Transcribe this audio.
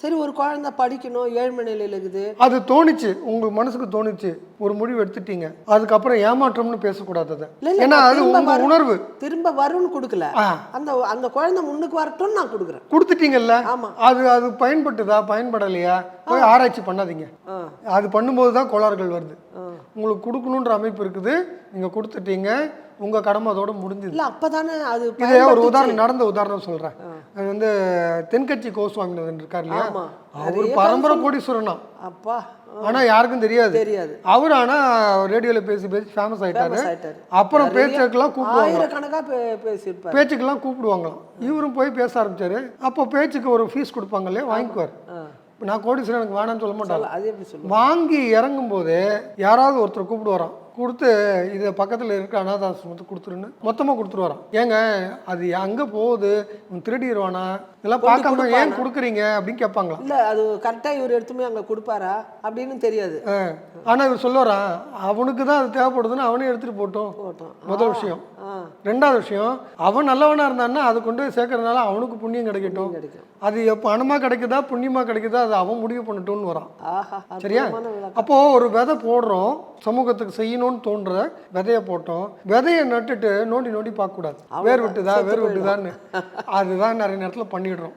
சரி, ஒரு குழந்தை படிக்கணும், ஏழ்மை நிலையில் இருக்குது. அது தோணுச்சு, உங்க மனசுக்கு தோணுச்சு, ஒரு முடிவு எடுத்துட்டீங்க. அதுக்கப்புறம் ஏமாற்றம்னு பேசக்கூடாது அதை. ஏன்னா அது உங்க உணர்வு. திரும்ப வரும்னு கொடுக்கல, அந்த அந்த குழந்தை முன்னுக்கு வரட்டும்னு நான் கொடுக்குறேன். கொடுத்துட்டீங்கல்ல. ஆமா. அது பயன்பட்டுதா பயன்படலையா போய் ஆராய்ச்சி பண்ணாதீங்க. அது பண்ணும்போது தான் கோளாறுகள் வருது. உங்களுக்கு கொடுக்கணுன்ற அமைப்பு இருக்குது, நீங்க கொடுத்துட்டீங்க, உங்க கடமை அதோட முடிஞ்சது. இல்ல அப்பதானே அது. இதே ஒரு உதாரணம், நடந்த உதாரணம் சொல்றேன். அது வந்து தென்கட்சி கோஸ்வாமிநாதன் இருக்கார் இல்லையா, அவர் பரம்பரை கோடீஸ்வரனா. அப்பா. ஆனா யாருக்கும் தெரியாது. அவர் ஆனா ரேடியோல பேசி பேசி ஃபேமஸ் ஆயிட்டாரு. அப்புறம் பேச்சுக்கெல்லாம் கூப்பிடுவாங்க, ஆயிரக்கணக்கா பேசியிருப்பாரு, பேச்சுக்கெல்லாம் கூப்பிடுவாங்களாம். இவரும் போய் பேச ஆரம்பிச்சாரு. அப்போ பேச்சுக்கு ஒரு ஃபீஸ் கொடுப்பாங்க இல்லையா, வாங்கிக்குவார். நான் கோடீஸ்வரன் எனக்கு வேணாம்னு சொல்ல மாட்டேன். வாங்கி இறங்கும் போது யாராவது ஒருத்தர் கூப்பிட்டு வரான், கொடுத்து இது பக்கத்தில் இருக்க அனாதாசிரமத்தை கொடுத்துருன்னு மொத்தமாக கொடுத்துட்டு வரான். ஏங்க அது அங்கே போகுது, திருடிடுவானா, இதெல்லாம் பார்க்காம ஏன் கொடுக்குறீங்க அப்படின்னு கேட்பாங்களா? இல்லை, அது கரெக்டாக இவர் எடுத்துமே அங்கே கொடுப்பாரா அப்படின்னு தெரியாது. ஆனால் இவர் சொல்லுவாரான், அவனுக்கு தான் அது தேவைப்படுதுன்னு அவனே எடுத்துகிட்டு போட்டோம். முதல் விஷயம். ரெண்டாவது விஷயம், அவன் நல்லவனாக இருந்தான்னா அதை கொண்டு போய் சேர்க்கறதுனால அவனுக்கு புண்ணியம் கிடைக்கட்டும். அது பணமாக கிடைக்குதா புண்ணியமாக கிடைக்குதா அது அவன் முடிவு பண்ணட்டும்னு வரான். சரியா? அப்போ ஒரு விதை போடுறோம், சமூகத்துக்கு செய்யணும்னு தோன்ற விதைய போட்டோம், விதையை நட்டுட்டு நோண்டி நோண்டி பார்க்க கூடாது, வேர் விட்டுதான்னு. அதுதான் நிறைய நேரத்தில் பண்ணிடுறோம்.